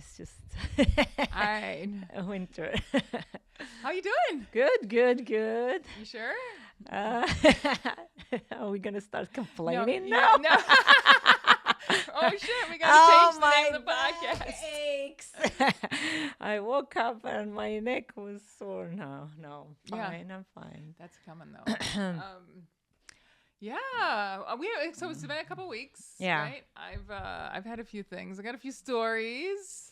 it's just All right. winter. How you doing? Good. You sure? Uh, are we gonna start No. complaining Yeah, now? no. Oh shit, we gotta change the name of the back podcast. aches. I woke up and my neck was sore. No, Yeah. I'm fine. That's coming though. Yeah. So it's been a couple weeks. Yeah. Right. I've had a few things. I got a few stories.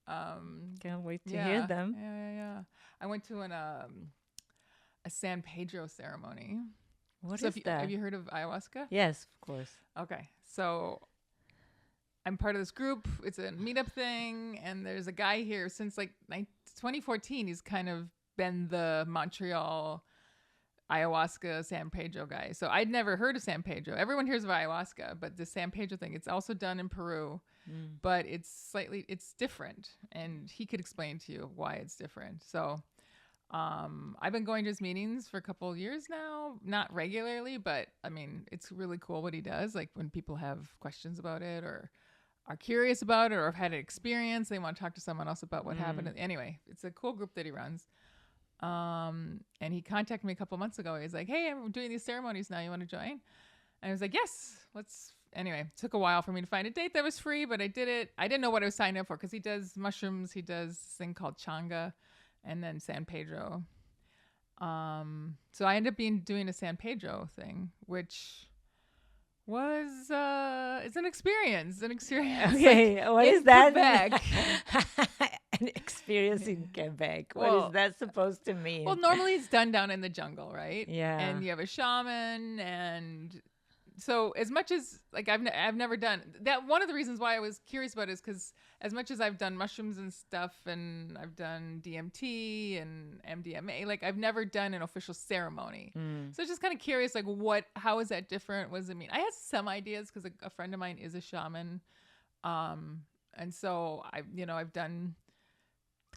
Can't wait to Yeah. hear them. Yeah. I went to a San Pedro ceremony. What So is that? Have you heard of ayahuasca? Yes, of course. Okay. So I'm part of this group. It's a meetup thing, and there's a guy here since like 2014. He's kind of been the Montreal ayahuasca San Pedro guy. So I'd never heard of San Pedro. Everyone hears of ayahuasca, but the San Pedro thing, it's also done in Peru, but it's different, and he could explain to you why it's different. So I've been going to his meetings for a couple of years now, not regularly, but I mean, it's really cool what he does. Like when people have questions about it or are curious about it or have had an experience, they want to talk to someone else about what happened. Anyway, it's a cool group that he runs. And he contacted me a couple months ago. He's like, hey, I'm doing these ceremonies now. You want to join? And I was like, yes, let's. Anyway, it took a while for me to find a date that was free, but I did it. I didn't know what I was signing up for because he does mushrooms. He does this thing called Changa and then San Pedro. So I ended up doing a San Pedro thing, which was it's an experience. Okay, what is that? Quebec. An experience in Quebec. What Well, is that supposed to mean? Well, normally it's done down in the jungle, right? Yeah. And you have a shaman, and so as much as like I've never done that. One of the reasons why I was curious about it is because as much as I've done mushrooms and stuff, and I've done DMT and MDMA, like I've never done an official ceremony. So it's just kind of curious, like how is that different? What does it mean? I had some ideas because a friend of mine is a shaman, and so I've done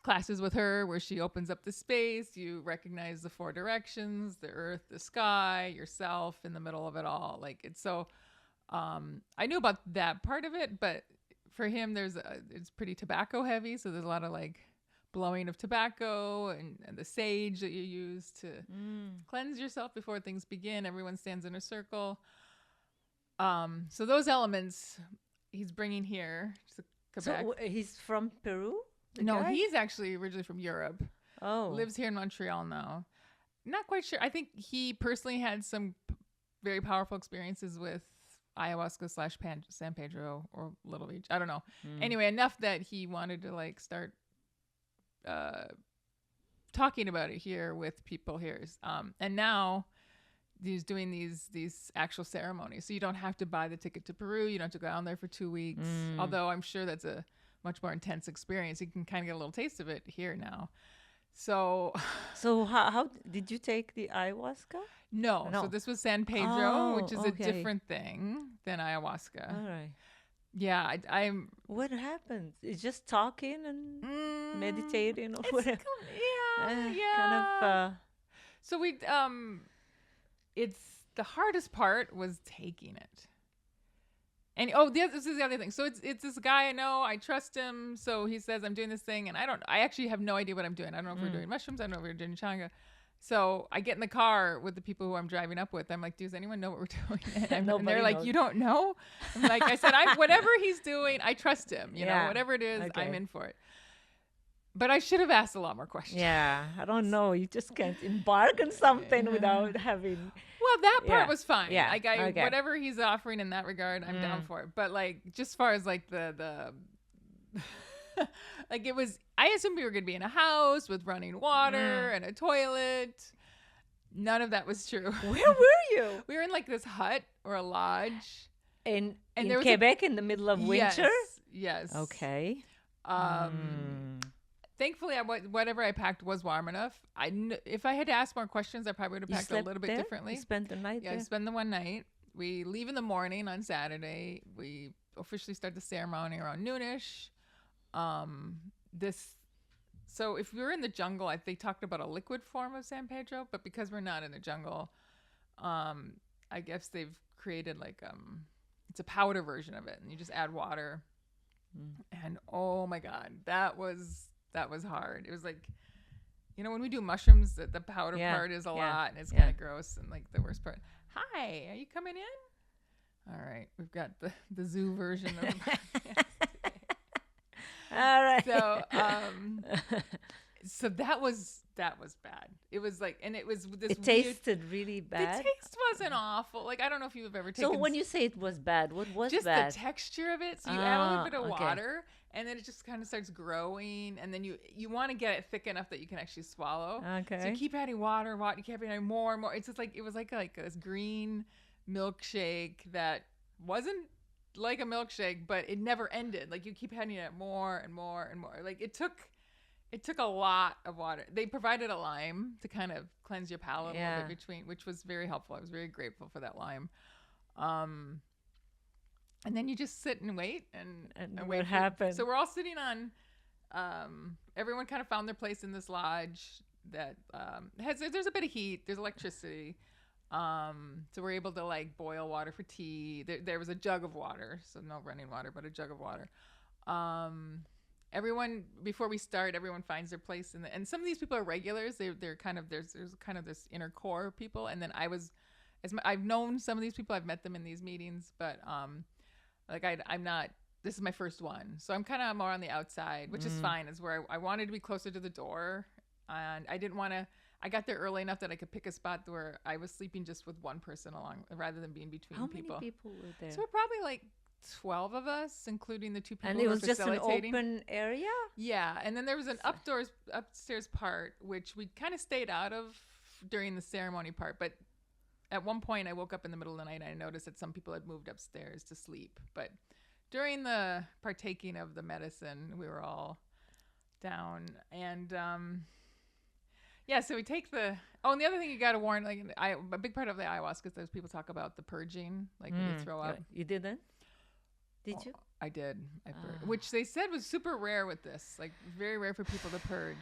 classes with her where she opens up the space. You recognize the four directions: the earth, the sky, yourself in the middle of it all. Like it's so I knew about that part of it, but for him it's pretty tobacco heavy, so there's a lot of like blowing of tobacco and the sage that you use to cleanse yourself before things begin. Everyone stands in a circle. So those elements he's bringing here to Quebec. So he's from Peru? No, he's actually originally from Europe. Oh. Lives here in Montreal now. Not quite sure. I think he personally had some very powerful experiences with ayahuasca / San Pedro or Little Beach. I don't know. Anyway, enough that he wanted to like start talking about it here with people here. And now he's doing these actual ceremonies. So you don't have to buy the ticket to Peru. You don't have to go down there for 2 weeks. Although I'm sure that's a much more intense experience. You can kind of get a little taste of it here now. So how did you take the ayahuasca? No. So this was San Pedro, which is a okay. different thing than ayahuasca. All right. Yeah, I'm. What happens? It's just talking and meditating or It's whatever. yeah. Kind of. So it's the hardest part was taking it. And this is the other thing. So it's this guy I know. I trust him. So he says I'm doing this thing, and I actually have no idea what I'm doing. I don't know if we're doing mushrooms. I don't know if we're doing Changa. So I get in the car with the people who I'm driving up with. I'm like, does anyone know what we're doing? And they're like, you don't know? I'm like, I said, whatever he's doing, I trust him. You know, whatever it is, I'm in for it. But I should have asked a lot more questions. Yeah, I don't know. You just can't embark on something without having. Well, that part was fine. Yeah. Like whatever he's offering in that regard, I'm down for it. But like, just as far as like the like it was, I assumed we were going to be in a house with running water and a toilet. None of that was true. Where were you? We were in like this hut or a lodge. In there was Quebec in the middle of winter? Yes. Okay. Thankfully, whatever I packed was warm enough. If I had to ask more questions, I probably would have packed a little bit differently. You spent the night there? I spent the one night. We leave in the morning on Saturday. We officially start the ceremony around noonish. So if we were in the jungle, they talked about a liquid form of San Pedro, but because we're not in the jungle, I guess they've created like it's a powder version of it, and you just add water. And oh my God, that was hard. It was like, when we do mushrooms, the powder Yeah. part is a Yeah. lot, and it's Yeah. kind of gross, and like the worst part. Hi, are you coming in? All right, we've got the zoo version of the podcast. All right. So that was bad. It was like, and it was this It weird. tasted really bad. The taste wasn't awful. Like, I don't know if you've ever taken. So when you say it was bad, what was just bad? the texture of it. So you add a little bit of Okay. water, and then it just kind of starts growing, and then you want to get it thick enough that you can actually swallow. Okay. So you keep adding water. You keep adding more and more. It's just like, it was like this green milkshake that wasn't like a milkshake, but it never ended. Like, you keep adding it more and more and more. Like, it took a lot of water. They provided a lime to kind of cleanse your palate a little bit between, which was very helpful. I was very grateful for that lime. And then you just sit and wait and wait. What happened? So we're all sitting on. Everyone kind of found their place in this lodge that there's a bit of heat. There's electricity. So we're able to like boil water for tea. There was a jug of water, so no running water, but a jug of water. Everyone, before we start, everyone finds their place and some of these people are regulars. They're kind of there's kind of this inner core of people, and then I've known some of these people. I've met them in these meetings, but I'm not. This is my first one, so I'm kind of more on the outside, which is fine. Is where I wanted to be closer to the door, and I didn't want to. I got there early enough that I could pick a spot where I was sleeping just with one person along, rather than being between people. How many people were there? So we're probably like 12 of us, including the two people And who it were was just an facilitating. open area? Yeah, and then there was an upstairs part, which we kind of stayed out of during the ceremony part. But at one point, I woke up in the middle of the night and I noticed that some people had moved upstairs to sleep. But during the partaking of the medicine, we were all down. And so we take the... Oh, and the other thing you got to warn, like a big part of the ayahuasca is those people talk about the purging, like when you throw up. You didn't? Did you? I did. Which they said was super rare with this. Like, very rare for people to purge.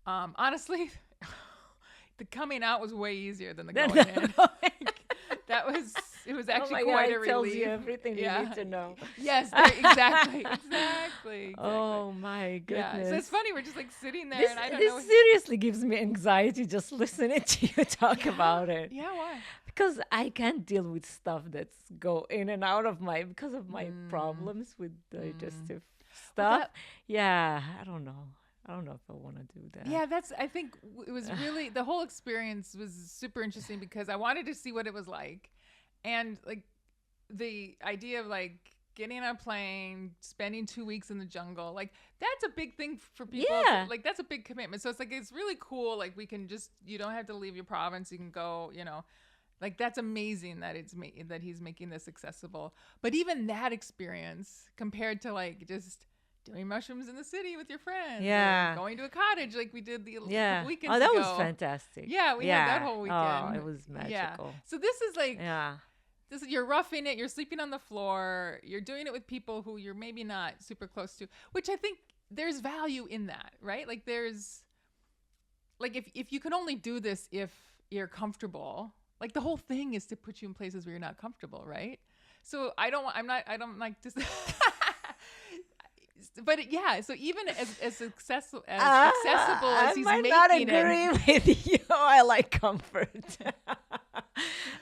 Honestly, the coming out was way easier than the going in. It was actually quite a relief. It tells you everything you need to know. Yes, exactly. Oh my goodness. Yeah, so it's funny. We're just like sitting there, This, and I don't this know. seriously gives me anxiety just listening to you talk about it. Yeah, why? Because I can't deal with stuff that's go in and out of because of my problems with digestive stuff. I don't know. I don't know if I want to do that. Yeah, I think it was really, the whole experience was super interesting because I wanted to see what it was like. And like the idea of like getting on a plane, spending 2 weeks in the jungle, like that's a big thing for people. Yeah. Like that's a big commitment. So it's like, it's really cool. Like we can you don't have to leave your province. You can go, like that's amazing that that he's making this accessible. But even that experience compared to like just doing mushrooms in the city with your friends, or going to a cottage like we did the couple weekends that ago. was fantastic. Yeah, we had that whole weekend. Oh, it was magical. Yeah. So this is like, you're roughing it. You're sleeping on the floor. You're doing it with people who you're maybe not super close to, which I think there's value in that, right? Like there's, like if you can only do this if you're comfortable, like the whole thing is to put you in places where you're not comfortable, right? So I don't like to. But so even as accessible as he's making it, I might not agree with you. I like comfort.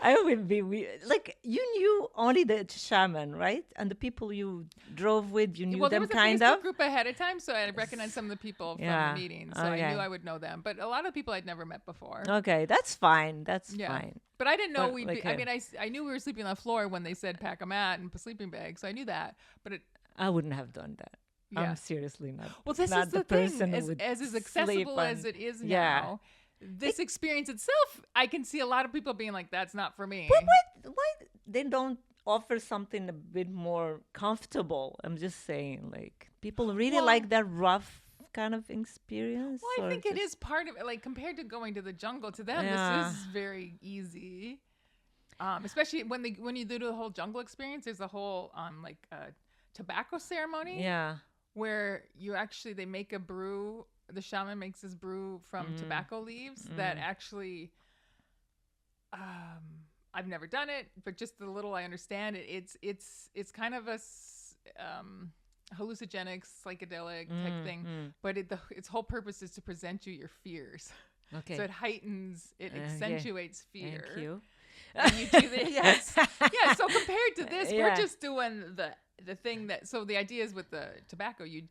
I would be weird. Like you knew only the shaman, right? And the people you drove with, you knew them kind there was a Facebook of group ahead of time, so I recognized some of the people from the meeting, so I knew I would know them. But a lot of people I'd never met before. Okay, that's fine. That's fine. But I didn't know we'd be. I mean, I knew we were sleeping on the floor when they said pack a mat and a sleeping bag, so I knew that. But I wouldn't have done that. Yeah. I'm seriously not. Well, this not is the person thing. As accessible as it is now, this experience itself, I can see a lot of people being like, "That's not for me." But why they don't offer something a bit more comfortable? I'm just saying, like people really like that rough kind of experience. Well, I think it is part of it. Like compared to going to the jungle, to them, this is very easy. Especially when you do the whole jungle experience, there's a whole tobacco ceremony. Yeah. Where they make a brew, the shaman makes this brew from tobacco leaves that actually, I've never done it, but just the little I understand it, it's kind of hallucinogenic, psychedelic type thing. But its whole purpose is to present you your fears. Okay. So it heightens, it accentuates fear. Thank you. And you do this. Yes. Yeah. So compared to this, Yeah. we're just doing the thing that. So the idea is with the tobacco, you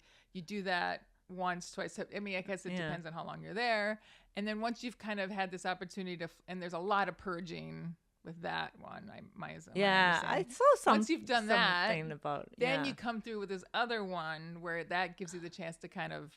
do that once, twice. I mean, I guess it depends on how long you're there. And then once you've kind of had this opportunity to, and there's a lot of purging with that one. I saw some. Once you've done that, about, then you come through with this other one where that gives you the chance to kind of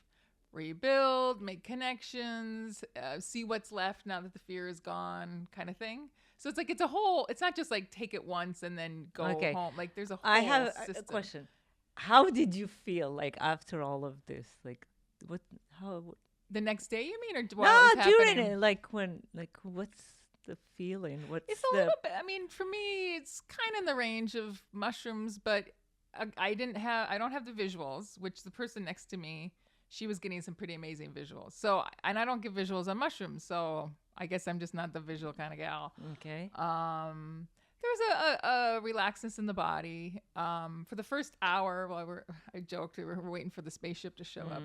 rebuild, make connections, see what's left now that the fear is gone, kind of thing. So it's like it's not just like take it once and then go home. Like there's a whole I have system. a question. How did you feel like after all of this? Like how the next day, you mean, or while it was during happening? it, like when, like what's the feeling? It's a little bit. I mean, for me, it's kind of in the range of mushrooms, but I don't have the visuals, which the person next to me, she was getting some pretty amazing visuals. So, and I don't get visuals on mushrooms, so I guess I'm just not the visual kind of gal. Okay. There's a relaxedness in the body. For the first hour, I joked we were waiting for the spaceship to show up.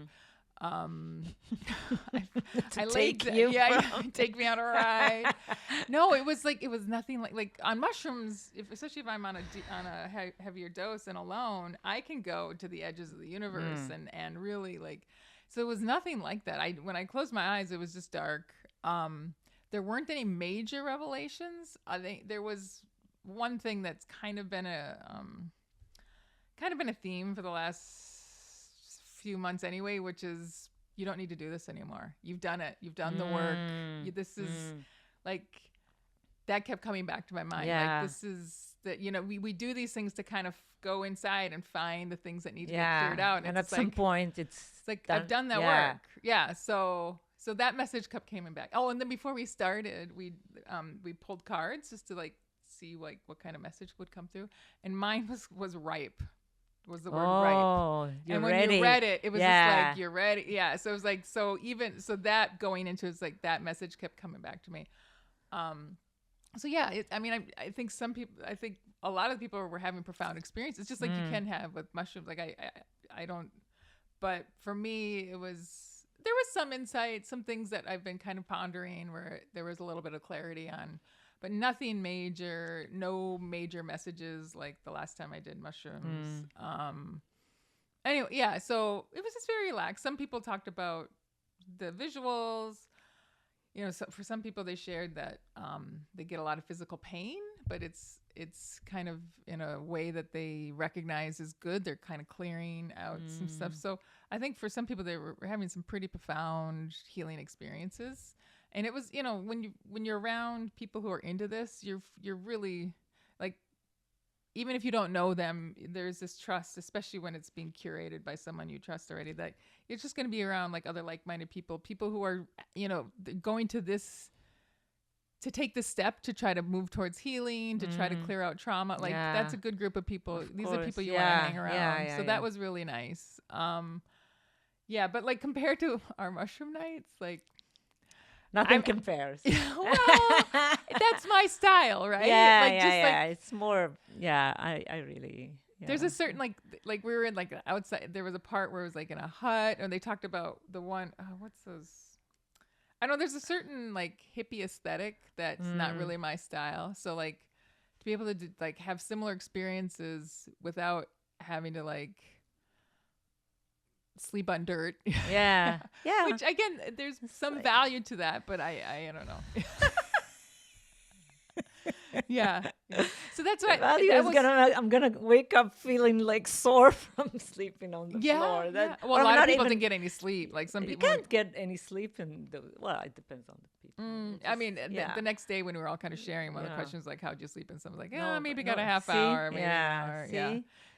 Take me on a ride. No, it was nothing like on mushrooms. Especially if I'm on a heavier dose and alone, I can go to the edges of the universe and really like. So it was nothing like that. When I closed my eyes, it was just dark. There weren't any major revelations. I think there was one thing that's kind of been a theme for the last few months anyway, which is you don't need to do this anymore. You've done it. You've done the work. This is like that kept coming back to my mind. Yeah. Like this is that, we do these things to kind of go inside and find the things that need to get cleared out. And at some point it's like I've done that work. Yeah. So that message kept coming back. Oh, and then before we started, we pulled cards just to like see like what kind of message would come through. And mine was ripe. Was the word ripe. You're and when ready. you read it, it was just like, you're ready. Yeah. So it was like, that going into it's like that message kept coming back to me. So yeah, I think I think a lot of people were having profound experiences, just like you can have with mushrooms. Like I don't, but for me, there was some insight, some things that I've been kind of pondering where there was a little bit of clarity on, but nothing major, no major messages like the last time I did mushrooms. Anyway, yeah, so it was just very relaxed. Some people talked about the visuals. So for some people they shared that they get a lot of physical pain, but it's kind of in a way that they recognize is good. They're kind of clearing out some stuff. So I think for some people they were having some pretty profound healing experiences. And it was, when you're around people who are into this, you're really like, even if you don't know them, there's this trust, especially when it's being curated by someone you trust already, that you're just going to be around like other like-minded people who are, going to this, to take this step to try to move towards healing, to try to clear out trauma. Like that's a good group of people. These are people you want to hang around. So that was really nice. But like compared to our mushroom nights, like, nothing compares. Well, that's my style, right? It's more. I really. Yeah. There's a certain like we were in like outside. There was a part where it was like in a hut, and they talked about the one. What's those? I know there's a certain like hippie aesthetic that's not really my style. So like to be able to like have similar experiences without having to like sleep on dirt. Yeah. Which again, there's some value to that, but I don't know. Yeah. So that's what I'm gonna wake up feeling like sore from sleeping on the floor. Well, a lot of people didn't get any sleep. Like some people can't get any sleep it depends on the people. The next day when we were all kind of sharing, one of the questions like, how'd you sleep? And someone was like, maybe got a half hour, maybe an hour.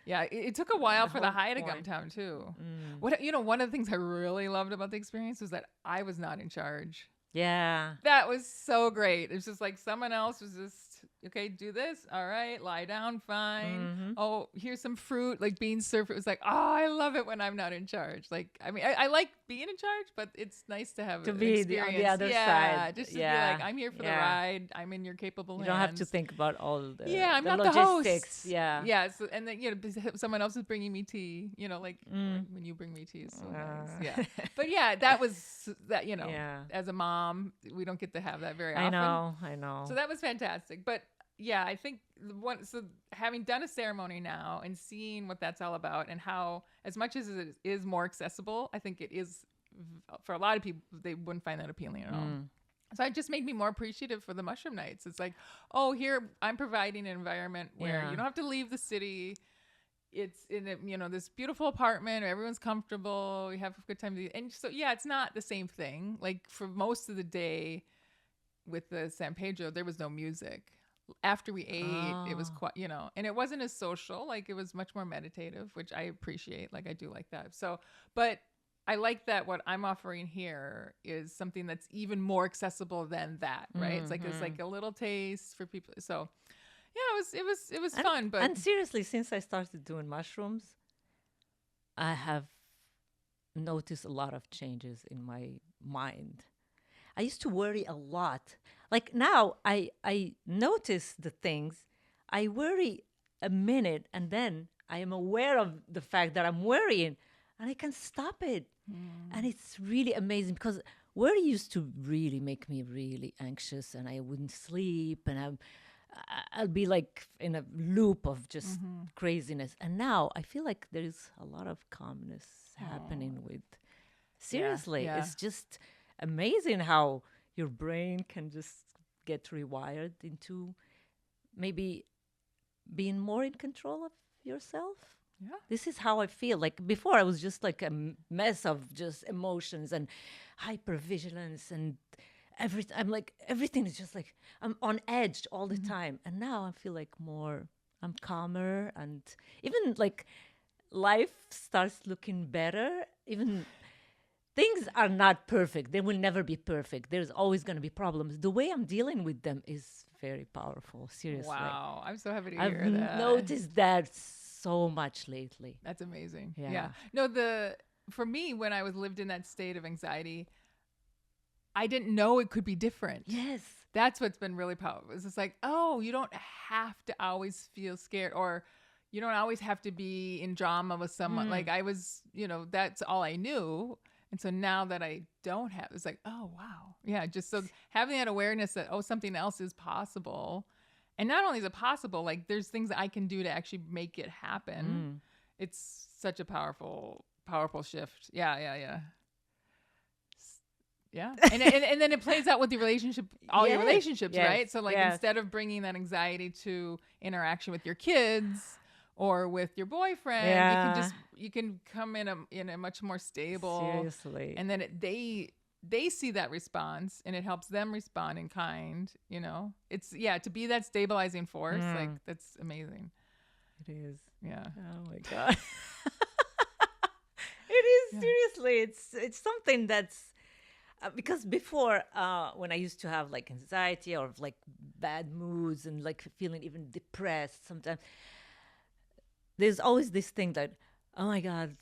Yeah, it took a while for the high to come down too. What one of the things I really loved about the experience was that I was not in charge. Yeah, that was so great. It's just like someone else was just okay, do this. All right, lie down, fine. Mm-hmm. Oh, here's some fruit, like bean surf. It was like, oh, I love it when I'm not in charge. Like, I mean, I like being in charge, but it's nice to have To an be experience. on the other yeah, side. just to Yeah. be like, I'm here for the Yeah. ride. I'm in your capable You hands. don't have to think about all the Yeah, I'm the not the logistics. host. Yeah. Yeah. So, and then someone else is bringing me tea. Like when you bring me tea is so nice. Yeah. But yeah, that was that. Yeah. As a mom, we don't get to have that very I often. know. I know. So that was fantastic. But yeah, I think so having done a ceremony now and seeing what that's all about and how, as much as it is more accessible, I think it is for a lot of people, they wouldn't find that appealing at all. So it just made me more appreciative for the mushroom nights. It's like, oh, here I'm providing an environment where you don't have to leave the city. It's in this beautiful apartment where everyone's comfortable. You have a good time. And so, yeah, it's not the same thing. Like for most of the day with the San Pedro, there was no music. After we ate, it was quite, and it wasn't as social. Like it was much more meditative, which I appreciate. Like I do like that. So, but I like that what I'm offering here is something that's even more accessible than that, right? It's like a little taste for people. So, yeah, it was fun. But and seriously, since I started doing mushrooms, I have noticed a lot of changes in my mind. I used to worry a lot. Like now, I notice the things. I worry a minute, and then I am aware of the fact that I'm worrying, and I can stop it. And it's really amazing because worry used to really make me really anxious, and I wouldn't sleep, and I'll be like in a loop of just craziness. And now I feel like there is a lot of calmness happening with. Seriously, yeah. it's just amazing how your brain can just get rewired into maybe being more in control of yourself. Yeah. This is how I feel. Like before, I was just like a mess of just emotions and hypervigilance and everything. I'm like, everything is just like, I'm on edge all the time. And now I feel like I'm calmer, and even like life starts looking better. Even things are not perfect. They will never be perfect. There's always going to be problems. The way I'm dealing with them is very powerful. Seriously. Wow. I'm so happy to I've hear that. noticed that so much lately. That's amazing. Yeah. No, for me, when I lived in that state of anxiety, I didn't know it could be different. Yes. That's what's been really powerful. It's just like, oh, you don't have to always feel scared, or you don't always have to be in drama with someone. Like I was, that's all I knew. And so now that I don't have, it's like, oh, wow. Yeah. Just so having that awareness that, oh, something else is possible. And not only is it possible, like there's things that I can do to actually make it happen. It's such a powerful shift. Yeah. Yeah. And then it plays out with the relationship, your relationships, right? So like instead of bringing that anxiety to interaction with your kids or with your boyfriend, you can come in a much more stable. Seriously. And then they see that response and it helps them respond in kind, It's to be that stabilizing force. Like that's amazing. It is. Yeah. Oh my God. It is seriously. It's something that's because before when I used to have like anxiety or like bad moods and like feeling even depressed sometimes, there's always this thing that, oh my God,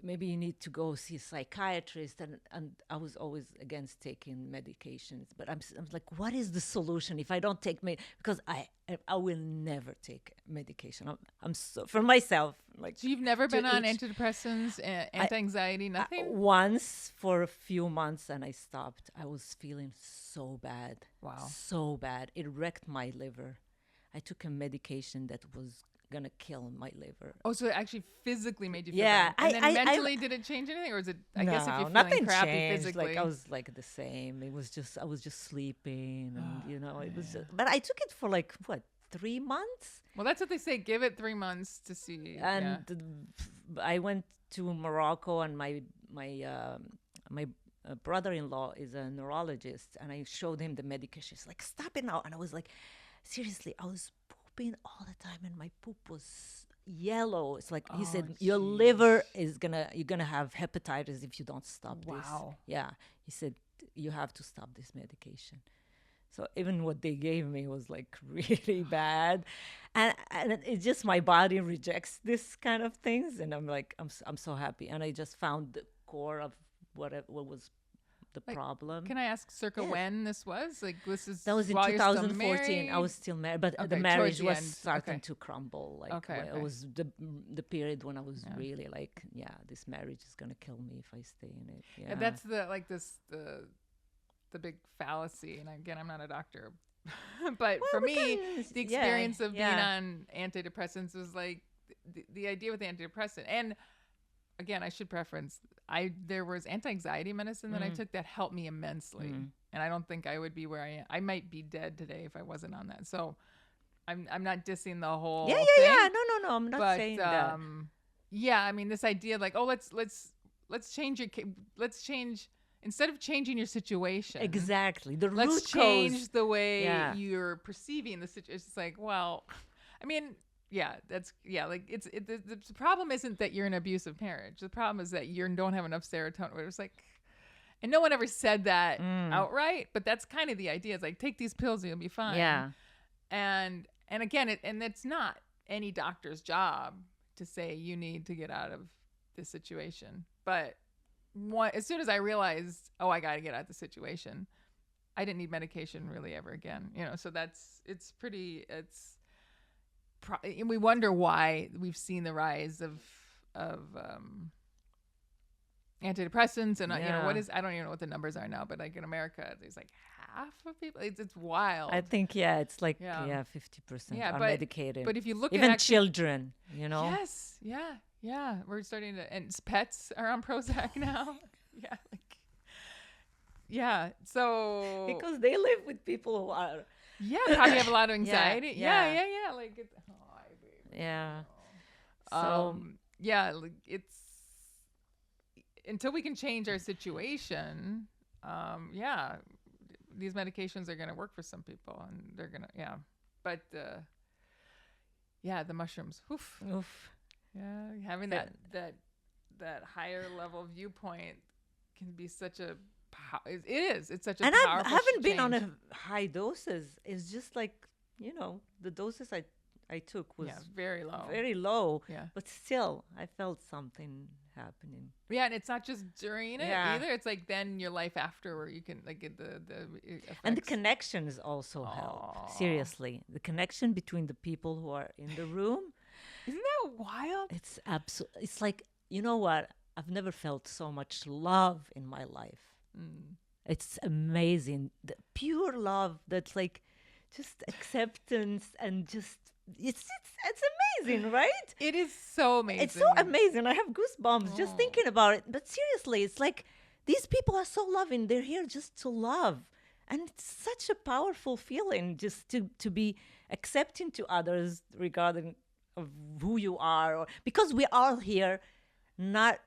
maybe you need to go see a psychiatrist. And I was always against taking medications. But I'm like, what is the solution if I don't take because I will never take medication. I'm so, for myself. Like, so you've never been on antidepressants, anti-anxiety, nothing? Once for a few months, and I stopped. I was feeling so bad. Wow. So bad. It wrecked my liver. I took a medication that was gonna kill my liver. Oh, so it actually physically made you feel bad. And then mentally, did it change anything, or is it? I guess if you're feeling crappy changed. Physically, like I was like the same. I was just sleeping, and it was. But I took it for like 3 months. Well, that's what they say. Give it 3 months to see. And I went to Morocco, and my brother-in-law is a neurologist, and I showed him the medication. He's like, "Stop it now!" And I was like, "Seriously, I was pooping all the time, and my poop was yellow." It's like he said, "Your liver is you're gonna have hepatitis if you don't stop this." Wow. Yeah, he said you have to stop this medication. So even what they gave me was like really bad, and it's just my body rejects this kind of things, and I'm like I'm so happy, and I just found the core of what was the Like, problem. can I ask circa Yes. when this was? Like, this is That was in while you're still 2014. I was married? still married, but the Okay, towards marriage the was end. starting Okay. to crumble. Like Okay, it okay. was the period when I was Yeah. really like, yeah, this marriage is gonna kill me if I stay in it. Yeah, Yeah, that's the big fallacy. And again, I'm not a doctor, but Well, for we me, can- the yeah, experience of being yeah. on antidepressants was like the idea with antidepressant. And again, I should preference there was anti-anxiety medicine that I took that helped me immensely. And I don't think I would be where I am. I might be dead today if I wasn't on that. So I'm not dissing the whole Yeah, thing. yeah. No. I'm not But saying that. yeah, I mean this idea like, oh, let's change let's change instead of changing your situation. Exactly. The Let's root change cause. the way Yeah. you're perceiving the situation. It's just like, well, I mean, yeah, like the problem isn't that you're in an abusive marriage. The problem is that you don't have enough serotonin. It's like, and no one ever said that outright, but that's kind of the idea. It's like, take these pills and you'll be fine. Yeah. And again, it's not any doctor's job to say you need to get out of this situation. But as soon as I realized, oh, I got to get out of the situation, I didn't need medication really ever again. So and we wonder why we've seen the rise of antidepressants and Yeah. I don't even know what the numbers are now, but like in America, there's like half of people. It's wild. I think it's like Yeah. 50% Yeah, are but- medicated. but if you look even at actually, children, you know. yes, yeah, we're starting to, and pets are on Prozac now. Yeah. So Because they live with people who are. yeah, probably have a lot of anxiety. yeah. Yeah. Like hi, baby. Yeah. So Yeah, like it's until we can change our situation. Yeah, these medications are going to work for some people, and they're gonna but the mushrooms. Oof. oof. Yeah, having that higher level viewpoint can be such a it is. It's such a And I powerful haven't been on change. a high doses. It's just like, the doses I took was very low. very low. Yeah. But still, I felt something happening. Yeah, and it's not just during it Yeah. either. It's like then your life after, where you can like get the effects. And the connections also help. Aw. Seriously. The connection between the people who are in the room, Isn't that wild? it's it's like, you know what? I've never felt so much love in my life. It's amazing. The pure love that's like just acceptance and just it's amazing, right? It is so amazing. It's so amazing. I have goosebumps just Oh. thinking about it. But seriously, it's like these people are so loving. They're here just to love. And it's such a powerful feeling just to be accepting to others regarding of who you are. Or, because we are here not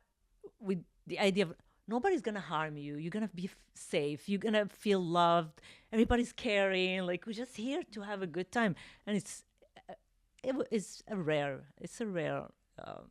with the idea of nobody's going to harm you. You're going to be safe. You're going to feel loved. Everybody's caring. Like, we're just here to have a good time. And it's a rare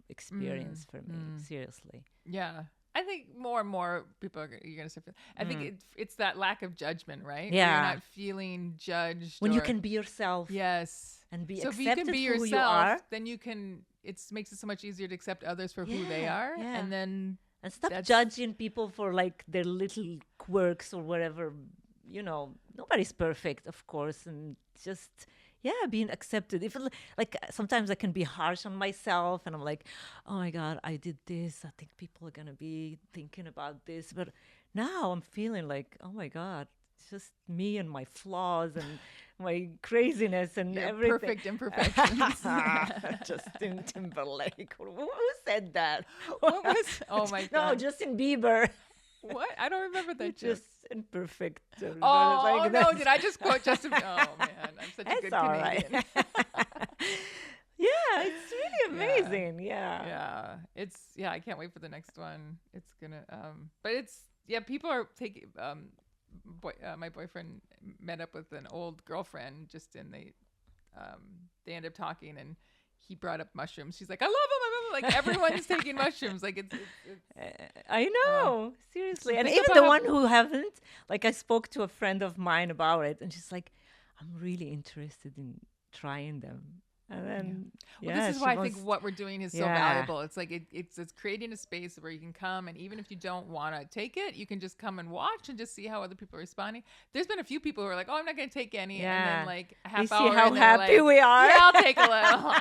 experience for me, seriously. Yeah. I think more and more people you're gonna start. I think it's that lack of judgment, right? Yeah. Where you're not feeling judged. When you or- can be yourself Yes. and be So if accepted you can be for who you yourself, are then you can. It makes it so much easier to accept others for who they Yeah, are, yeah. and then and stop that's- judging people for like their little quirks or whatever. Nobody's perfect, of course, and just being accepted. If like sometimes I can be harsh on myself, and I'm like, oh my God, I did this. I think people are gonna be thinking about this, but now I'm feeling like, oh my God, it's just me and my flaws and my craziness and your everything. perfect imperfections. Justin Timberlake. Who said that? What was? Oh my No, God. Justin Bieber. What? I don't remember that. joke. Just imperfect. Oh no! Did I just quote Justin? Oh man, I'm such a It's good all Canadian. right. Yeah, it's really amazing. Yeah. Yeah. I can't wait for the next one. It's gonna. But it's people are taking. My boyfriend met up with an old girlfriend just in they ended up talking and he brought up mushrooms. She's like, I love them. Like everyone's taking mushrooms. Like it's I know. Seriously. So And think even about the how- one who haven't, Like I spoke to a friend of mine about it, and she's like, I'm really interested in trying them. And then, Well, yeah, this is she why I wants, think what we're doing is so yeah, valuable. It's like it's creating a space where you can come, and even if you don't want to take it, you can just come and watch and just see how other people are responding. There's been a few people who are like, "Oh, I'm not going to take any," and then yeah. like a They half see hour, how and they're happy like, we are. "Yeah, I'll take a little."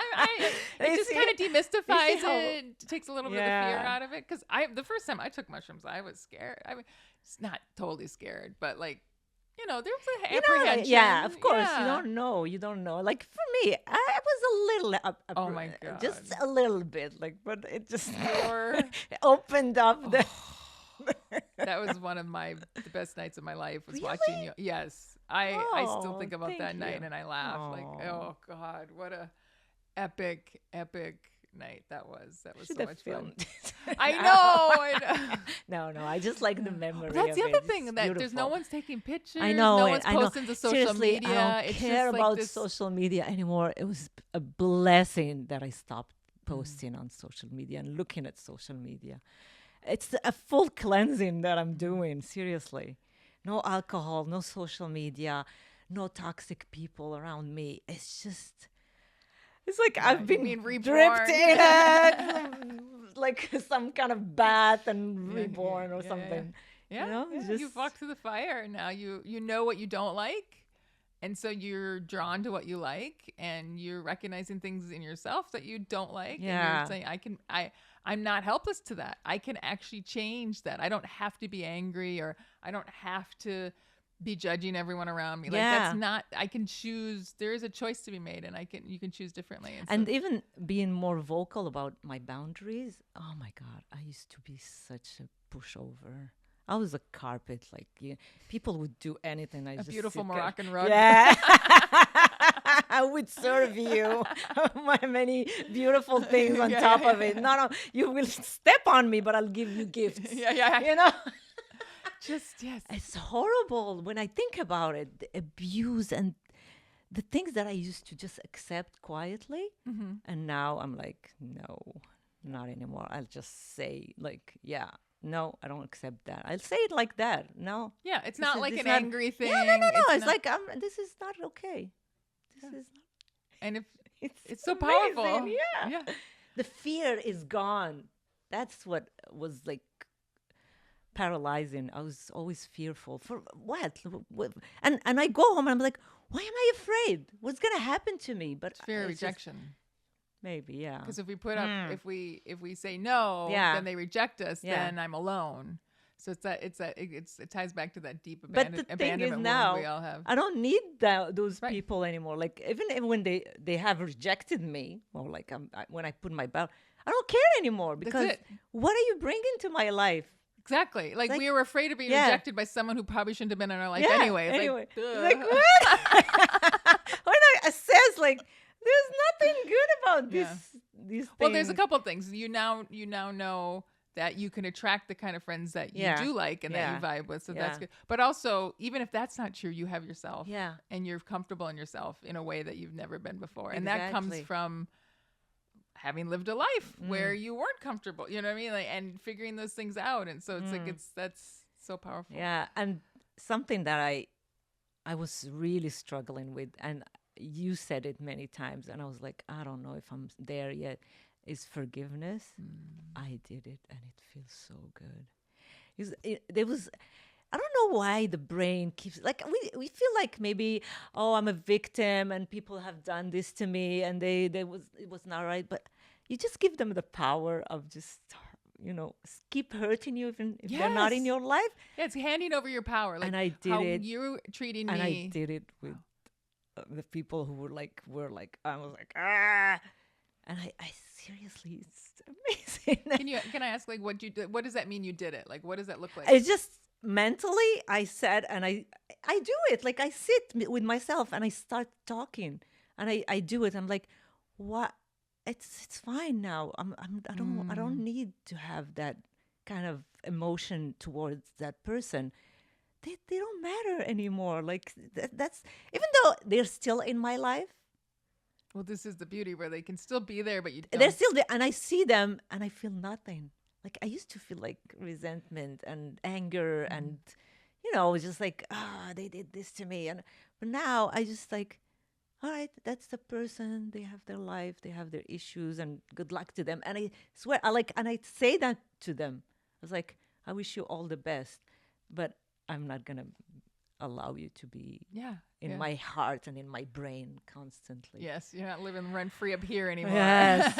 They It just see- kind of they demystifies see how- it, takes a little bit of the fear Yeah. out of it. Because the first time I took mushrooms, I was scared. I mean, it's not totally scared, but like, there was an You know, like, apprehension. yeah, of course. Yeah. You don't know. Like for me, I was a little, Oh my just God. a little bit. Like, but it just You're- opened up the. That was one of the best nights of my life was Really? watching you. Yes. I still Oh, think about thank that night you. and I laugh like, Aw. oh God, what a epic night that was. That was Should so have much fun. filmed. I know. No, I just like the memory. But that's the of other it. thing It's that there's no beautiful. one's taking pictures. I know. No and one's I know. posting to social Seriously, media. I don't It's care just like about this. social media anymore. It was a blessing that I stopped posting on social media and looking at social media. It's a full cleansing that I'm doing. Seriously, no alcohol, no social media, no toxic people around me. It's like Yeah, I've you're been being reborn. dripped in it, like some kind of bath and Yeah, reborn or yeah. something. Yeah, You know, it's you've just- walked through the fire. Now you know what you don't like, and so you're drawn to what you like, and you're recognizing things in yourself that you don't like. Yeah. And you're saying, I'm not helpless to that. I can actually change that. I don't have to be angry, or I don't have to be judging everyone around me. Like Yeah. that's not. I can choose. There is a choice to be made, and you can choose differently. And so, even being more vocal about my boundaries. Oh my God, I used to be such a pushover. I was a carpet, like people would do anything. I a just beautiful sit there. Moroccan rug. Yeah, I would serve you my many beautiful things on Yeah, top yeah, of it. No, you will step on me, but I'll give you gifts. yeah. You know, Just yes. it's horrible when I think about it. The abuse and the things that I used to just accept quietly, Mm-hmm. and now I'm like, no, not anymore. I'll just say like, yeah. No, I don't accept that. I'll say it like that. No. Yeah, it's This not is- like it's an not- angry thing. Yeah, no. It's not- like this is not okay. This is not. and if It's so amazing, powerful. Yeah. Yeah. The fear is gone. That's what was like paralyzing. I was always fearful for what? And I go home and I'm like, why am I afraid? What's gonna happen to me? But It's fear of it's just- rejection. maybe, yeah. Because if we put up, Mm. if we say no, Yeah. then they reject us. Yeah. Then I'm alone. So it ties back to that deep But the thing is abandonment now, wound we all have. I don't need those Right. people anymore. Like even when they have rejected me, or like when I put my belt, I don't care anymore because it. what are you bringing to my life? Exactly. Like, like- we were afraid of being Yeah. rejected by someone who probably shouldn't have been in our life Yeah, anyway. It's anyway. like, It's duh. like what? When I assess, like there's nothing good about Yeah. these things. Well, there's a couple of things. You now know that you can attract the kind of friends that you Yeah. do like and that Yeah. you vibe with. So that's Yeah. good. But also, even if that's not true, you have yourself. Yeah. And you're comfortable in yourself in a way that you've never been before. And that comes Exactly. from having lived a life Mm. where you weren't comfortable. You know what I mean? Like, and figuring those things out. And so it's like that's so powerful. Yeah, and something that I was really struggling with, and you said it many times, and I was like, I don't know if I'm there yet, is forgiveness. I did it, and it feels so good. There was, I don't know why the brain keeps, like, we feel like maybe, oh, I'm a victim, and people have done this to me, and it was not right, but you just give them the power of just, keep hurting you even if they're not in Yes. your life. Yeah, it's handing over your power. Like And I did how it. you treating And me. I did it with the people who were like, I was like, ah. And I seriously, it's amazing. Can I ask, like, what you did? What does that mean you did it? Like, what does that look like? It's just mentally, I said, and I do it. Like I sit with myself and I start talking, and I do it. I'm like, what? It's fine now. I don't need to have that kind of emotion towards that person. They don't matter anymore. Like that's even though they're still in my life, Well, this is the beauty where they can still be there, but you don't. they're still there, and I see them and I feel nothing. Like I used to feel like resentment and anger and just like, they did this to me. But now I just like, all right, that's the person. They have their life, they have their issues, and good luck to them. And I swear, and I say that to them. I was like, I wish you all the best, but I'm not gonna allow you to be in my heart and in my brain constantly. Yes, you're not living rent free up here anymore. Yes.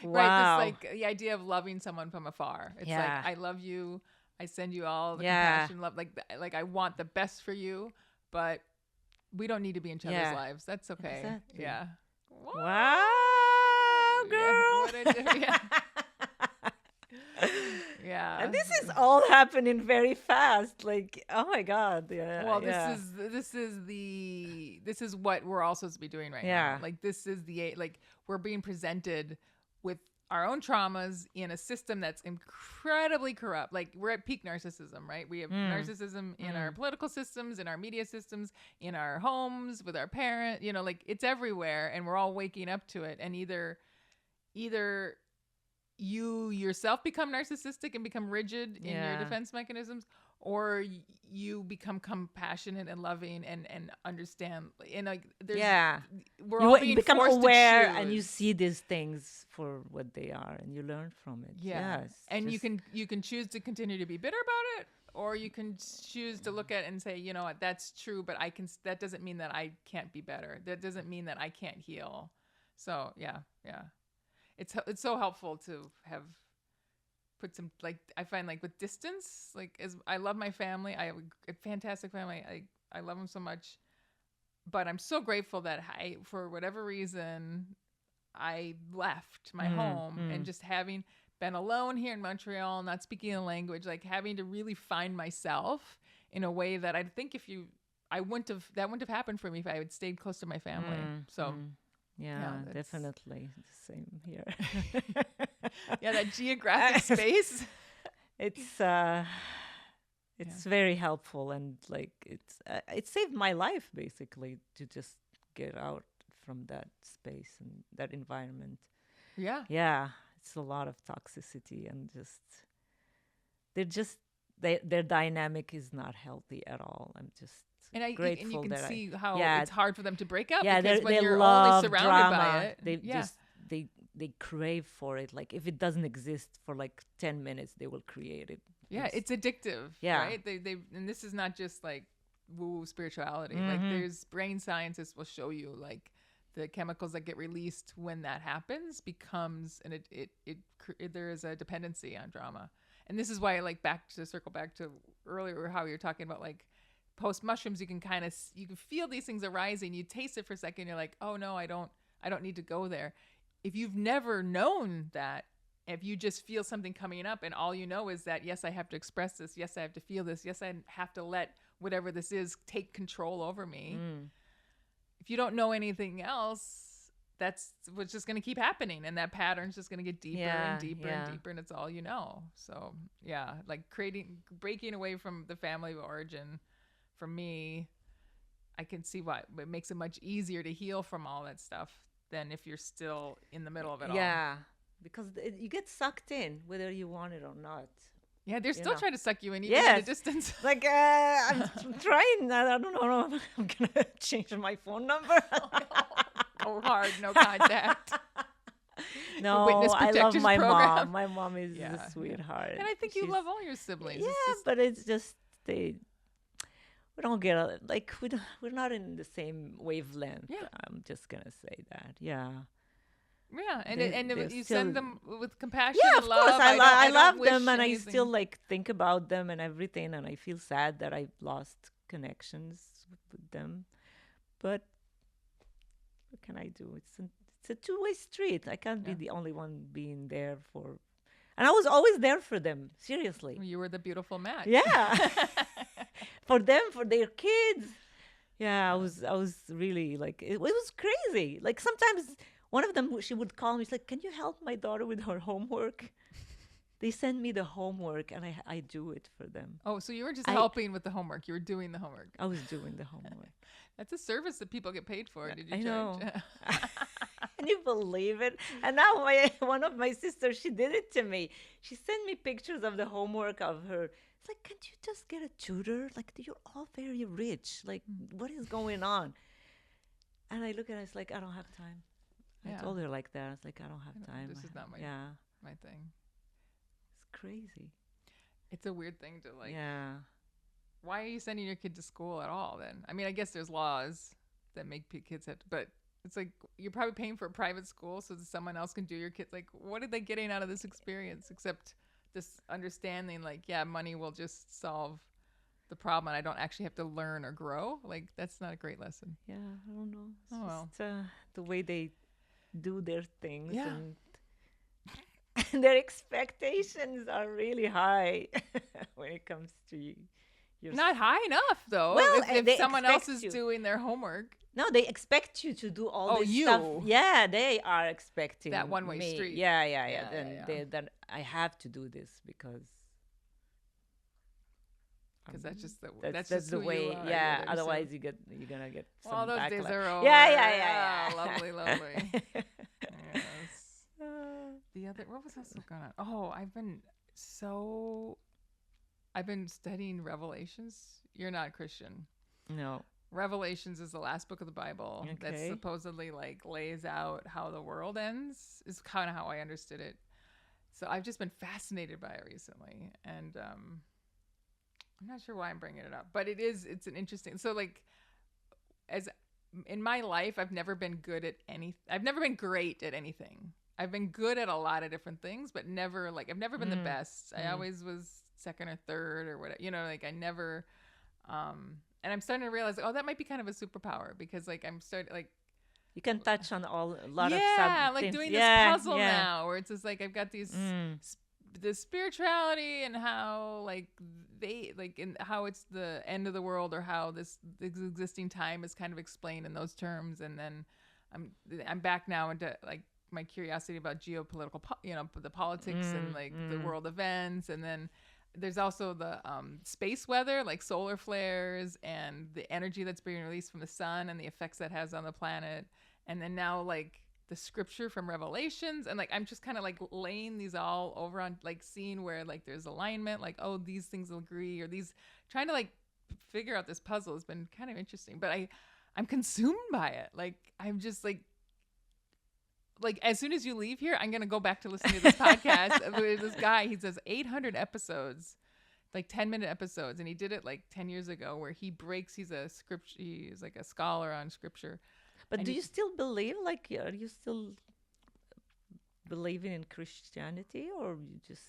Right. Wow. This like the idea of loving someone from afar. It's like, I love you. I send you all the compassion, love. Like I want the best for you, but we don't need to be in each other's lives. That's okay. Exactly. Yeah. Wow, girl. Yeah. Yeah. And this is all happening very fast. Like, oh my God. Yeah. Well, this is what we're all supposed to be doing right now. Like this is we're being presented with our own traumas in a system that's incredibly corrupt. Like we're at peak narcissism, right? We have narcissism in our political systems, in our media systems, in our homes, with our parents, like it's everywhere, and we're all waking up to it. And either you yourself become narcissistic and become rigid in your defense mechanisms, or you become compassionate and loving and understand. And like we're all being become forced aware, to choose. and you see these things for what they are, and you learn from it. Yes, and you can choose to continue to be bitter about it, or you can choose to look at it and say, you know what, that's true, but that doesn't mean that I can't be better. That doesn't mean that I can't heal. So yeah. It's so helpful to have put some, like, I find like with distance, like as I love my family, I have a fantastic family. I love them so much, but I'm so grateful that for whatever reason, I left my home and just having been alone here in Montreal, not speaking the language, like having to really find myself in a way that I think that wouldn't have happened for me if I had stayed close to my family. So. Yeah, definitely the same here. Yeah, that geographic space. It's very helpful, and like it saved my life basically to just get out from that space and that environment. Yeah, it's a lot of toxicity, and their dynamic is not healthy at all. I'm just grateful and you can that see how it's hard for them to break up, because when they you're love only surrounded drama. by it. They crave for it. Like if it doesn't exist for like 10 minutes, they will create it. Yeah, it's addictive. Yeah. Right? They and this is not just like woo spirituality. Like there's brain scientists will show you like the chemicals that get released when that happens becomes, and there is a dependency on drama. And this is why circle back to earlier how you were talking about like post mushrooms, you can feel these things arising. You taste it for a second. You're like, oh no, I don't need to go there. If you've never known that, if you just feel something coming up and all you know is that, yes, I have to express this. Yes, I have to feel this. Yes, I have to let whatever this is take control over me. If you don't know anything else, that's what's just going to keep happening. And that pattern's just going to get deeper and deeper and deeper. And it's all you know. So yeah, like breaking away from the family of origin. For me, I can see why it makes it much easier to heal from all that stuff than if you're still in the middle of it all. Yeah, because you get sucked in whether you want it or not. Yeah, they're still trying to suck you in even at a distance. Like, I'm trying. I don't know. I'm going to change my phone number. Go hard, no contact. No, Witness I love protectors my program. mom. My mom is a sweetheart. And I think you love all your siblings. Yeah, but it's just we don't get we're not in the same wavelength. Yeah. I'm just gonna say that. Yeah. Yeah, and you send them with compassion. Yeah, and of love. course. I love wish them, and anything. I still like think about them and everything, and I feel sad that I've lost connections with them. But what can I do? It's a two-way street. I can't be the only one being there for. And I was always there for them. Seriously. You were the beautiful match. Yeah. For them, for their kids. Yeah, I was really like, it was crazy. Like sometimes one of them, she would call me, she's like, can you help my daughter with her homework? They send me the homework and I do it for them. Oh, so you were just helping with the homework. You were doing the homework. I was doing the homework. That's a service that people get paid for. Did you I charge? know. Can you believe it? And now one of my sisters, she did it to me. She sent me pictures of the homework of her was like, can't you just get a tutor? Like, you're all very rich. Like, what is going on? And I look at it, it's like, I don't have time. I Yeah. told her like that. I was like, I don't have time. This is not my Yeah, my thing. it's crazy. It's a weird thing to like. Yeah. Why are you sending your kid to school at all then? I mean, I guess there's laws that make kids have to, but it's like you're probably paying for a private school so that someone else can do your kids. Like, what are they getting out of this experience except this understanding, like, yeah, money will just solve the problem and I don't actually have to learn or grow? Like, that's not a great lesson. Yeah, I don't know. It's Oh, well. just the way they do their things. Yeah. And their expectations are really high when it comes to your Not high enough, though. Well, if they someone else expect is you. doing their homework. No, they expect you to do all Oh, this you. stuff. Yeah, they are expecting That one-way me. street. Yeah. Yeah, Then yeah. then I have to do this because That's just the that's just the who way. you are. Yeah, they're otherwise so- you're gonna get some Well, those days backlash. are over. Yeah. Ah, lovely. Yes. The other, what was also going on? Oh, I've been studying Revelations. You're not Christian. No. Revelations is the last book of the Bible that Okay. supposedly like lays out how the world ends, is kind of how I understood it. So I've just been fascinated by it recently. And I'm not sure why I'm bringing it up, but it's an interesting, so like, as in my life, I've never been great at anything. I've been good at a lot of different things, but never like, I've never been the best. I always was second or third or whatever, like I never, and I'm starting to realize, like, oh, that might be kind of a superpower because like I'm starting like, You can touch on a lot of yeah, like things. doing Yeah, this puzzle yeah. now where it's just like I've got these the spirituality and how like they like in how it's the end of the world or how this existing time is kind of explained in those terms, and then I'm back now into like my curiosity about geopolitical the politics and like the world events, and then there's also the space weather, like solar flares and the energy that's being released from the sun and the effects that has on the planet. And then now like the scripture from Revelations, and like I'm just kind of like laying these all over on like seeing where like there's alignment, like, oh, these things will agree, or these, trying to like figure out this puzzle has been kind of interesting. But I'm consumed by it. Like I'm just like as soon as you leave here, I'm gonna go back to listening to this podcast. There's this guy, he says 800 episodes, like 10-minute episodes, and he did it like 10 years ago, where he's like a scholar on scripture. But And do he- you still believe? Like, are you still believing in Christianity, or you just?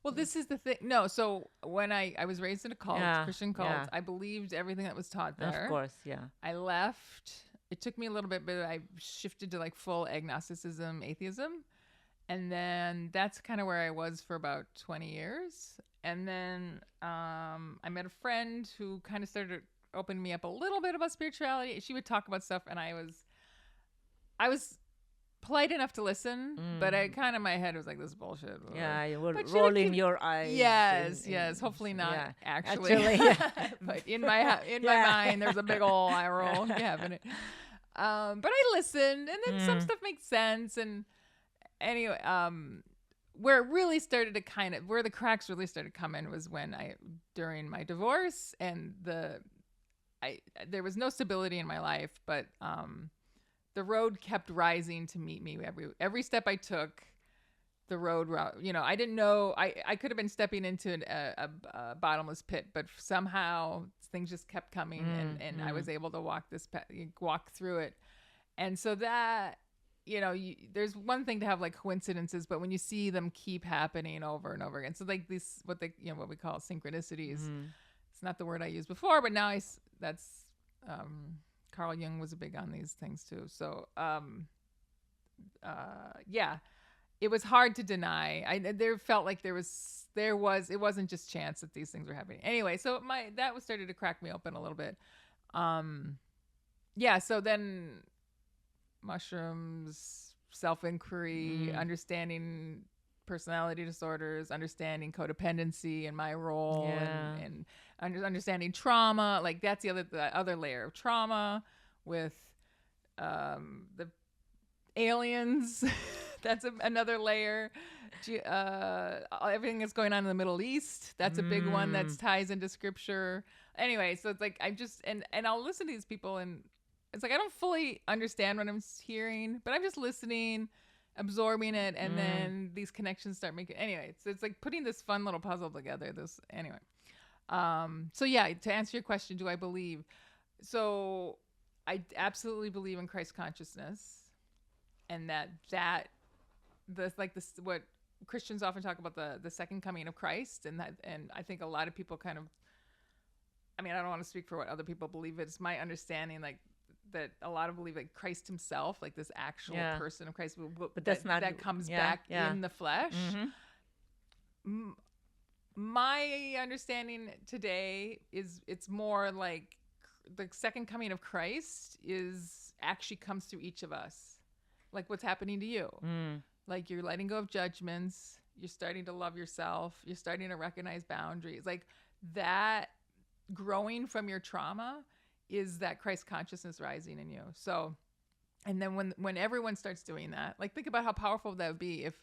Well, this is the thing. No, so when I was raised in a cult, Yeah, Christian cult, yeah. I believed everything that was taught there. Of course, yeah. I left. It took me a little bit, but I shifted to like full agnosticism, atheism. And then that's kind of where I was for about 20 years. And then I met a friend who kind of started opening me up a little bit about spirituality. She would talk about stuff, and I was polite enough to listen, but I kind of, my head was like, this is bullshit. Yeah, you were But she rolling did- your eyes. Yes. Hopefully not yeah. actually. yeah. But in my mind, there's a big ol' eye roll. Yeah, but but I listened, and then some stuff makes sense. And anyway, where it really started to where the cracks really started coming was when during my divorce, and there was no stability in my life, but the road kept rising to meet me every step I took. The road route, I didn't know, I could have been stepping into a bottomless pit, but somehow things just kept coming, and I was able to walk through it. And so that, there's one thing to have like coincidences, but when you see them keep happening over and over again, so like these, what we call synchronicities, it's not the word I used before, but now that's Carl Jung was big on these things too. So yeah, it was hard to deny. There felt like it wasn't just chance that these things were happening. Anyway, so that was started to crack me open a little bit. Yeah, so then mushrooms, self-inquiry, understanding personality disorders, understanding codependency and my role, and understanding trauma. Like that's the other layer of trauma with the aliens That's another layer. Everything that's going on in the Middle East. That's a big one that ties into scripture. Anyway, so it's like I just and I'll listen to these people, and it's like I don't fully understand what I'm hearing, but I'm just listening, absorbing it, and then these connections start making. Anyway, so it's like putting this fun little puzzle together. So yeah, to answer your question, do I believe? So I absolutely believe in Christ consciousness, and that what Christians often talk about, the second coming of Christ, and I think a lot of people kind of, I mean, I don't want to speak for what other people believe. It's my understanding, like, that a lot of believe like Christ himself, like this actual person of Christ, but that's not that comes back in the flesh. My understanding today is it's more like the second coming of Christ actually comes through each of us, like what's happening to you. Like you're letting go of judgments, you're starting to love yourself, you're starting to recognize boundaries, like that. Growing from your trauma is that Christ consciousness rising in you. So, and then when everyone starts doing that, like think about how powerful that would be if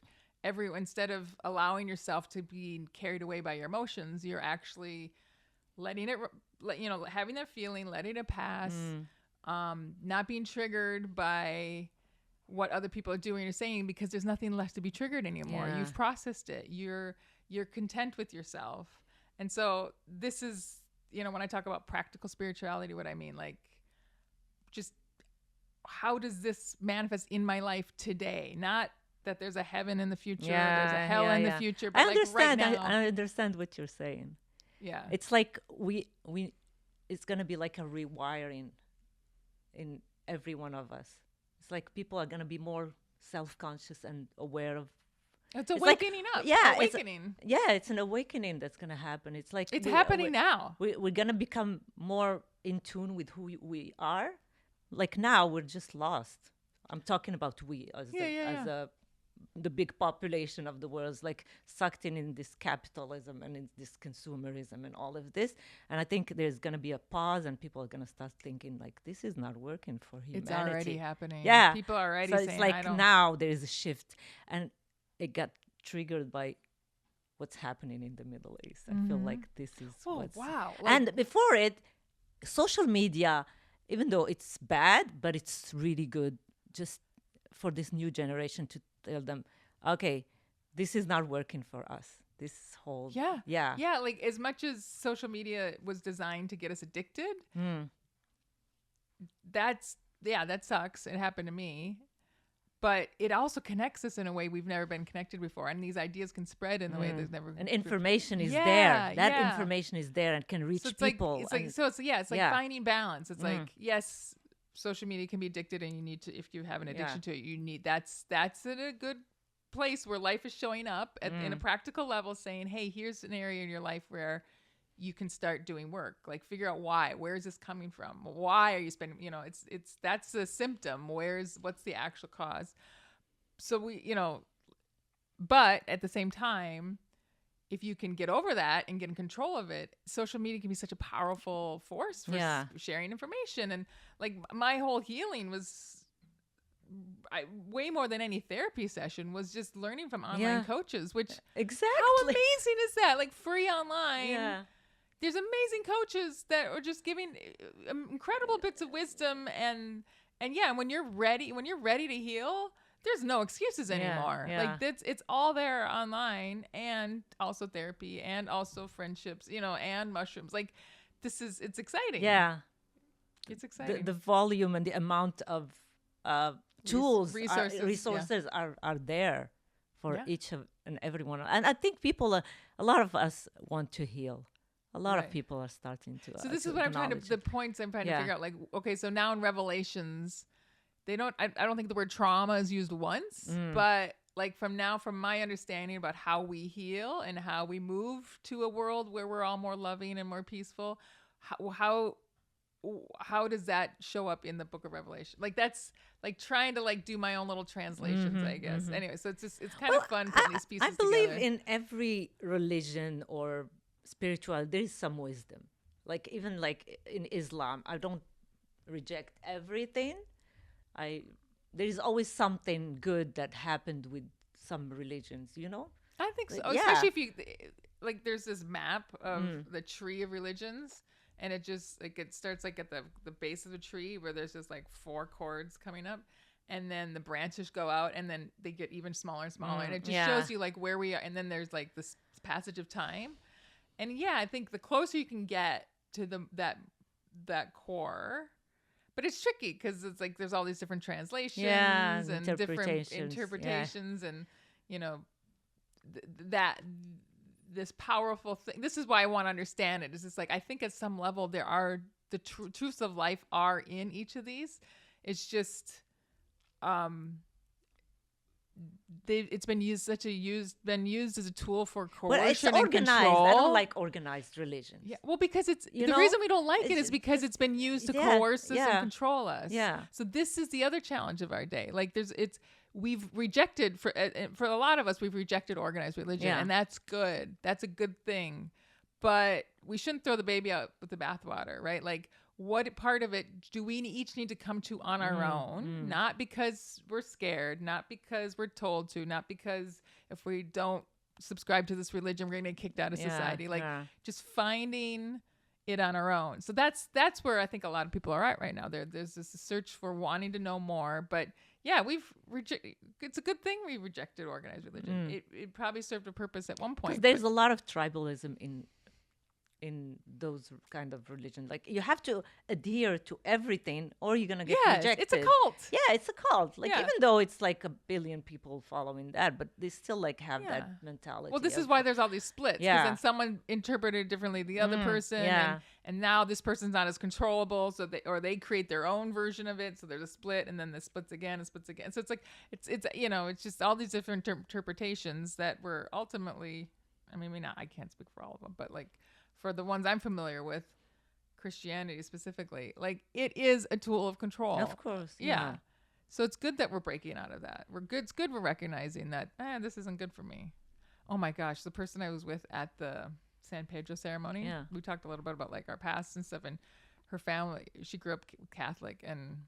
instead of allowing yourself to be carried away by your emotions, you're actually letting it, having that feeling, letting it pass, not being triggered by what other people are doing or saying, because there's nothing left to be triggered anymore. Yeah. You've processed it. You're content with yourself. And so this is, when I talk about practical spirituality, what I mean, like, just how does this manifest in my life today? Not that there's a heaven in the future, there's a hell in the future, but I understand. Like right now. I understand what you're saying. Yeah. It's like it's going to be like a rewiring in every one of us. It's like people are going to be more self-conscious and aware of. It's awakening up. Yeah. Awakening. It's an awakening that's going to happen. It's like it's happening now. We're going to become more in tune with who we are. Like now we're just lost. I'm talking about we as the big population of the world is like sucked in this capitalism and in this consumerism and all of this. And I think there's going to be a pause and people are going to start thinking like, this is not working for humanity. It's already happening. Yeah. People are already saying, it's like now there is a shift. And it got triggered by what's happening in the Middle East. I feel like this is wow. And before it, social media, even though it's bad, but it's really good just for this new generation to tell them, okay, this is not working for us. This whole... Yeah. Like as much as social media was designed to get us addicted, that sucks. It happened to me. But it also connects us in a way we've never been connected before. And these ideas can spread in the way there's never... And information is there. That information is there and can reach people. It's like finding balance. It's like, yes, social media can be addicted, and you need to, if you have an addiction to it, you need... That's at a good place where life is showing up in a practical level, saying, hey, here's an area in your life where you can start doing work. Like figure out why. Where is this coming from? Why are you spending, it's that's a symptom. What's the actual cause? So but at the same time, if you can get over that and get in control of it, social media can be such a powerful force for sharing information. And like my whole healing was way more than any therapy session was just learning from online coaches, which how amazing is that? Like free online. Yeah. There's amazing coaches that are just giving incredible bits of wisdom and when you're ready to heal, there's no excuses anymore. Like it's all there online, and also therapy and also friendships, and mushrooms. Like it's exciting. Yeah. It's exciting. The volume and the amount of tools, resources are there for each and every one. And I think people, a lot of us want to heal. A lot of people are starting to. So this is what the points I'm trying to figure out. Like, okay, so now in Revelations, I don't think the word trauma is used once, but like from my understanding about how we heal and how we move to a world where we're all more loving and more peaceful, how does that show up in the book of Revelation? Like that's like trying to like do my own little translations, I guess. Anyway, so it's kind of fun putting these pieces together. I believe in every religion or spiritual, there is some wisdom. Like even like in Islam, I don't reject everything. I there is always something good that happened with some religions, you know? I think so. Yeah. Especially if you like, there's this map of the tree of religions, and it just like it starts like at the base of the tree where there's just like 4 chords coming up, and then the branches go out, and then they get even smaller and smaller, and it just shows you like where we are, and then there's like this passage of time, and I think the closer you can get to that core. But it's tricky because it's like there's all these different translations and different interpretations, and you know that this powerful thing. This is why I want to understand it. Is just like I think at some level there are the truths of life are in each of these. It's just it's been used as a tool for coercion it's and organized. control. I don't like organized religions. Yeah, well, because the know, reason we don't like it is because it's been used to coerce us and control us. Yeah. So this is the other challenge of our day. Like we've rejected for a lot of us, we've rejected organized religion, and that's good. That's a good thing, but we shouldn't throw the baby out with the bathwater, right? Like, what part of it do we each need to come to on our own? Not because we're scared, not because we're told to, not because if we don't subscribe to this religion, we're going to get kicked out of society. Like, just finding it on our own. So that's where I think a lot of people are at right now. There's this search for wanting to know more, but yeah, it's a good thing we rejected organized religion. It probably served a purpose at one point. There's a lot of tribalism in those kind of religion. Like you have to adhere to everything or you're gonna get rejected. It's a cult. Yeah, it's a cult. Like even though it's like 1 billion people following that, but they still like have that mentality. Well, this is why there's all these splits. Because then someone interpreted differently the other person, and now this person's not as controllable, so they create their own version of it. So there's a split, and then this splits again, and splits again. So it's like it's it's just all these different interpretations that were ultimately. I mean, I can't speak for all of them, but like. For the ones I'm familiar with, Christianity specifically, like it is a tool of control. Of course. Yeah. So it's good that we're breaking out of that. It's good we're recognizing that, this isn't good for me. Oh my gosh. The person I was with at the San Pedro ceremony, we talked a little bit about like our past and stuff, and her family, she grew up Catholic, and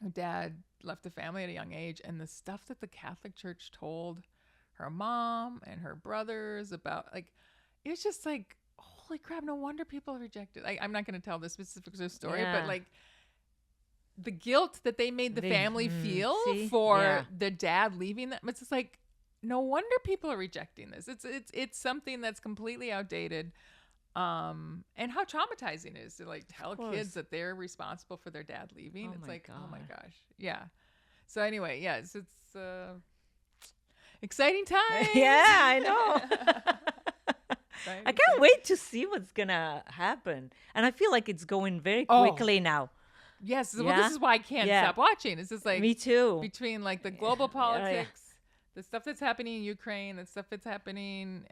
her dad left the family at a young age, and the stuff that the Catholic Church told her mom and her brothers about, like, it was just like, holy crap, no wonder people reject it. I'm not going to tell the specifics of the story, but like the guilt that they made the family feel for the dad leaving them, it's just like, no wonder people are rejecting this. It's something that's completely outdated. And how traumatizing it is to like tell kids that they're responsible for their dad leaving. It's like, oh my gosh. Yeah. So anyway, it's exciting times. Yeah, I know. I can't wait to see what's gonna happen, and I feel like it's going very quickly now. Yes, well, this is why I can't stop watching. It's just like me too. Between like the global politics, the stuff that's happening in Ukraine, the stuff that's happening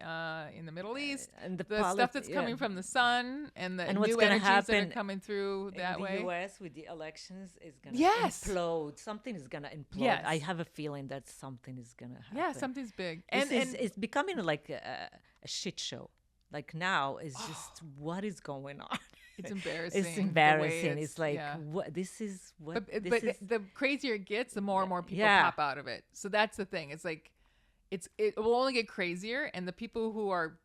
in the Middle East, and the stuff that's coming from the sun, and the new energies that are coming through that way. The U.S. with the elections is gonna implode. Something is gonna implode. Yes. I have a feeling that something is gonna happen. Yeah, something's big, and it's becoming like a shit show. Like now is just what is going on. It's embarrassing. It's embarrassing. It's like what this is. What but the crazier it gets, the more and more people pop out of it. So that's the thing. It's like it will only get crazier, and the people who are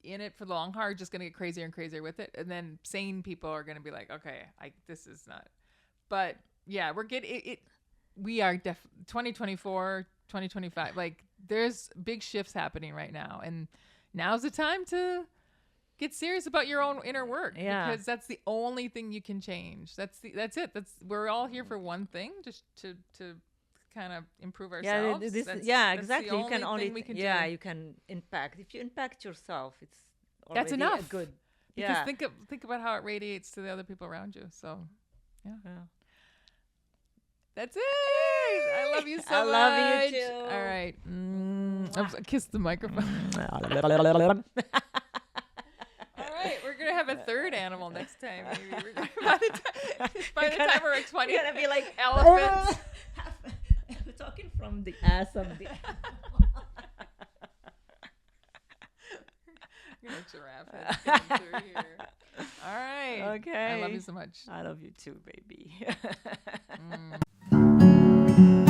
in it for the long haul are just going to get crazier and crazier with it. And then sane people are going to be like, okay, this is not. But yeah, we're getting it. We are 2024, 2025. Like there's big shifts happening right now, and now's the time to get serious about your own inner work, because that's the only thing you can change. That's it. We're all here for one thing, just to kind of improve ourselves. Exactly. You can only do. You can impact. If you impact yourself, it's already that's enough. Good. Because think about how it radiates to the other people around you. So, yeah. That's it. I love you so much. I love you too. All right. Kiss the microphone. All right. We're going to have a third animal next time. Maybe. By the time we're at 20, we're going to be like elephants. We're talking from the ass of the You're a giraffe head coming through here. All right. Okay. I love you so much. I love you too, baby. Bye.